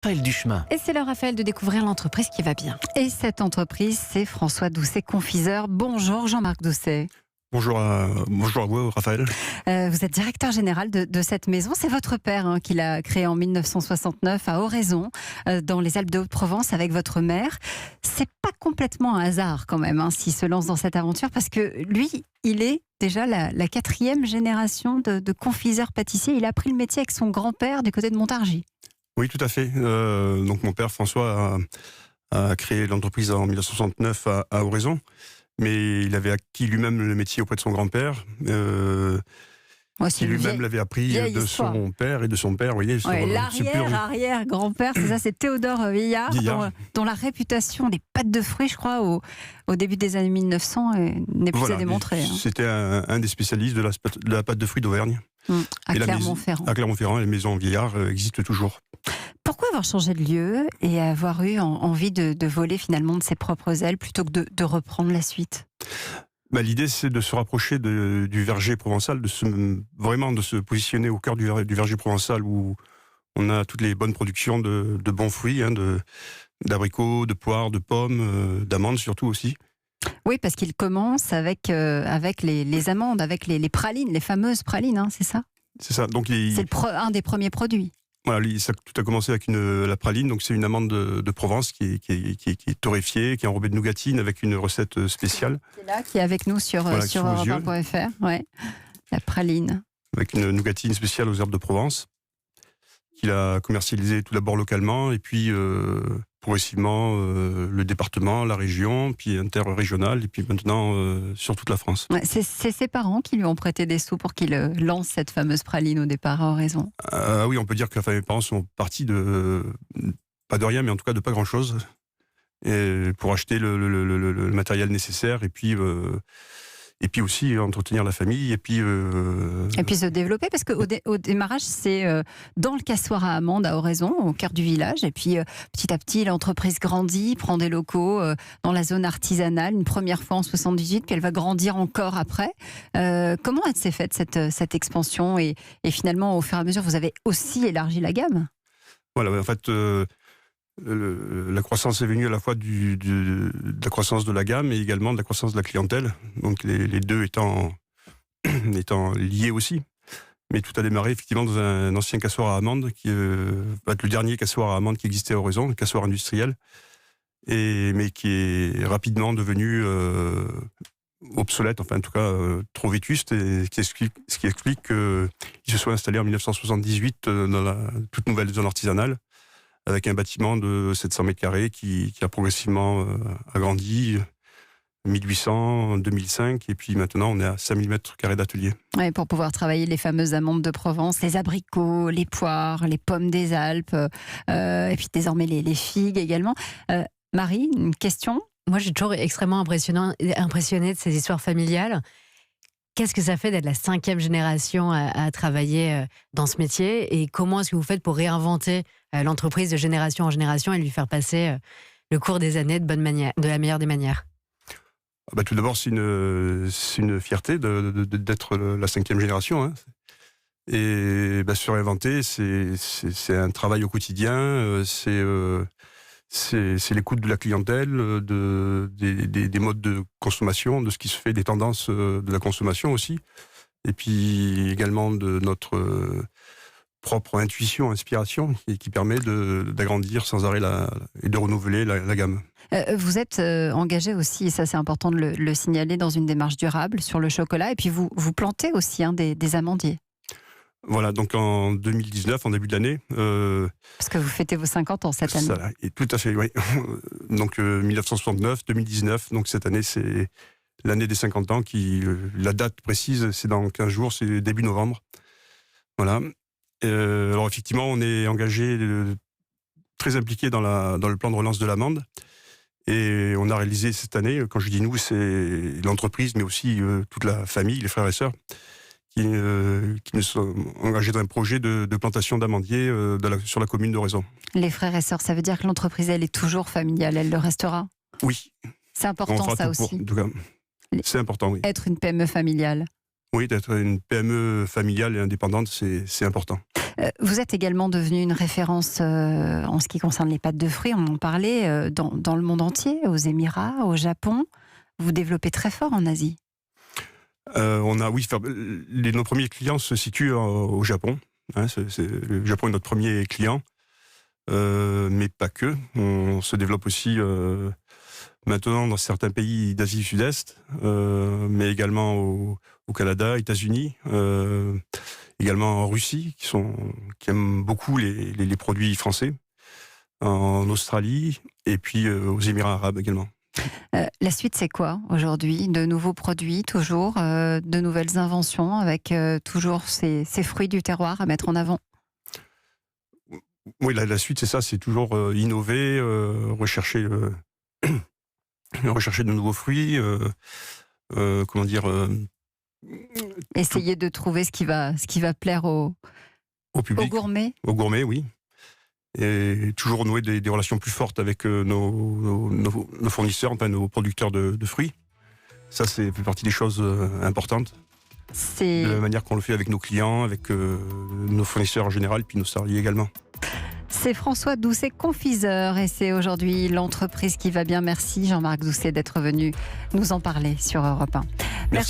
Raphaël Duchemin. Et c'est l'heure, Raphaël, de découvrir l'entreprise qui va bien. Et cette entreprise, c'est François Doucet, confiseur. Bonjour Jean-Marc Doucet. Bonjour à vous, Raphaël. Vous êtes directeur général de cette maison. C'est votre père qui l'a créée en 1969 à Oraison, dans les Alpes de Haute-Provence, avec votre mère. C'est pas complètement un hasard quand même, s'il se lance dans cette aventure, parce que lui, il est déjà la 4e génération de confiseur pâtissier. Il a appris le métier avec son grand-père du côté de Montargis. Oui, tout à fait. Donc mon père François a créé l'entreprise en 1969 à Oraison. Mais il avait acquis lui-même le métier auprès de son grand-père, qui lui-même l'avait appris de son père et de son père. Vous voyez, l'arrière-grand-père, c'est ça, c'est Théodore Villard, dont la réputation des pâtes de fruits, je crois, au début des années 1900, n'est plus à démontrer. C'était un des spécialistes de la pâte de fruits d'Auvergne. À Clermont-Ferrand. À Clermont-Ferrand, la maison Villard existe toujours. Pourquoi avoir changé de lieu et avoir eu envie de voler finalement de ses propres ailes plutôt que de reprendre la suite ? L'idée, c'est de se rapprocher du verger provençal, de se positionner au cœur du verger provençal où on a toutes les bonnes productions de bons fruits, d'abricots, de poires, de pommes, d'amandes surtout aussi. Oui, parce qu'il commence avec les amandes, avec les pralines, les fameuses pralines, c'est ça ? C'est ça. Donc c'est un des premiers produits. Voilà, tout a commencé avec la praline, donc c'est une amande de Provence qui est torréfiée, qui est enrobée de nougatine avec une recette spéciale. Qui est avec nous sur europe1.fr, la praline. Avec une nougatine spéciale aux herbes de Provence, qu'il a commercialisée tout d'abord localement, et puis progressivement le département, la région, puis interrégional, et puis maintenant sur toute la France. C'est ses parents qui lui ont prêté des sous pour qu'il lance cette fameuse praline au départ à Oraison. Oui, on peut dire que mes parents sont partis pas de rien, mais en tout cas de pas grand-chose, et pour acheter le matériel nécessaire, et puis aussi entretenir la famille, et puis se développer, parce qu'au démarrage, c'est dans le cassoir à amandes à Oraison, au cœur du village, et puis petit à petit, l'entreprise grandit, prend des locaux dans la zone artisanale, une première fois en 78, puis elle va grandir encore après. Comment elle s'est faite cette expansion, et finalement, au fur et à mesure, vous avez aussi élargi la gamme ? Voilà, en fait... la croissance est venue à la fois de la croissance de la gamme et également de la croissance de la clientèle, donc les deux étant liés aussi. Mais tout a démarré effectivement dans un ancien cassoir à amandes qui va être le dernier cassoir à amandes qui existait à Oraison, le cassoir industriel, mais qui est rapidement devenu obsolète, enfin en tout cas trop vétuste, et ce qui explique qu'il se soit installé en 1978 dans la toute nouvelle zone artisanale, avec un bâtiment de 700 mètres carrés qui a progressivement agrandi, 1800, 2005, et puis maintenant on est à 5000 mètres carrés d'atelier. Ouais, pour pouvoir travailler les fameuses amandes de Provence, les abricots, les poires, les pommes des Alpes, et puis désormais les figues également. Marie, une question ? Moi, je suis toujours extrêmement impressionnée de ces histoires familiales. Qu'est-ce que ça fait d'être la 5e génération à travailler dans ce métier, et comment est-ce que vous faites pour réinventer l'entreprise de génération en génération et lui faire passer le cours des années de la meilleure des manières ? Tout d'abord, c'est une fierté d'être la 5e génération. Et se réinventer, c'est un travail au quotidien, c'est l'écoute de la clientèle, des modes de consommation, de ce qui se fait, des tendances de la consommation aussi, et puis également de notre propre intuition, inspiration, qui permet d'agrandir sans arrêt et de renouveler la gamme. Vous êtes engagé aussi, et ça c'est important de le signaler, dans une démarche durable sur le chocolat, et puis vous plantez aussi des amandiers. Voilà, donc en 2019, en début de l'année... Parce que vous fêtez vos 50 ans cette année. Ça, et tout à fait, oui. Donc 1969, 2019, donc cette année c'est l'année des 50 ans, la date précise c'est dans 15 jours, c'est début novembre. Voilà. Alors effectivement, on est engagé, très impliqué dans le plan de relance de l'amande, et on a réalisé cette année, quand je dis nous, c'est l'entreprise, mais aussi toute la famille, les frères et sœurs, qui nous sont engagés dans un projet de plantation d'amandiers sur la commune d'Oraison. Les frères et sœurs, ça veut dire que l'entreprise, elle est toujours familiale, elle le restera ? Oui. C'est important, ça aussi. En tout cas, c'est important, oui. Être une PME familiale. Oui, d'être une PME familiale et indépendante, c'est important. Vous êtes également devenu une référence en ce qui concerne les pâtes de fruits, on en parlait, dans le monde entier, aux Émirats, au Japon. Vous développez très fort en Asie. Nos premiers clients se situent au Japon. Le Japon est notre premier client, mais pas que. On se développe aussi maintenant dans certains pays d'Asie du Sud-Est, mais également au Canada, États-Unis, également en Russie, qui aiment beaucoup les produits français, en Australie, et puis aux Émirats arabes également. La suite, c'est quoi aujourd'hui? De nouveaux produits, toujours, de nouvelles inventions, avec toujours ces fruits du terroir à mettre en avant? Oui, la suite, c'est ça, c'est toujours innover, rechercher de nouveaux fruits, Essayer de trouver ce qui va plaire au public, aux gourmets. aux gourmets, oui. Et toujours nouer des relations plus fortes avec nos fournisseurs, enfin nos producteurs de fruits. Ça, fait partie des choses importantes. De la manière qu'on le fait avec nos clients, avec nos fournisseurs en général, puis nos salariés également. C'est François Doucet, confiseur, et c'est aujourd'hui l'entreprise qui va bien. Merci Jean-Marc Doucet d'être venu nous en parler sur Europe 1. Merci.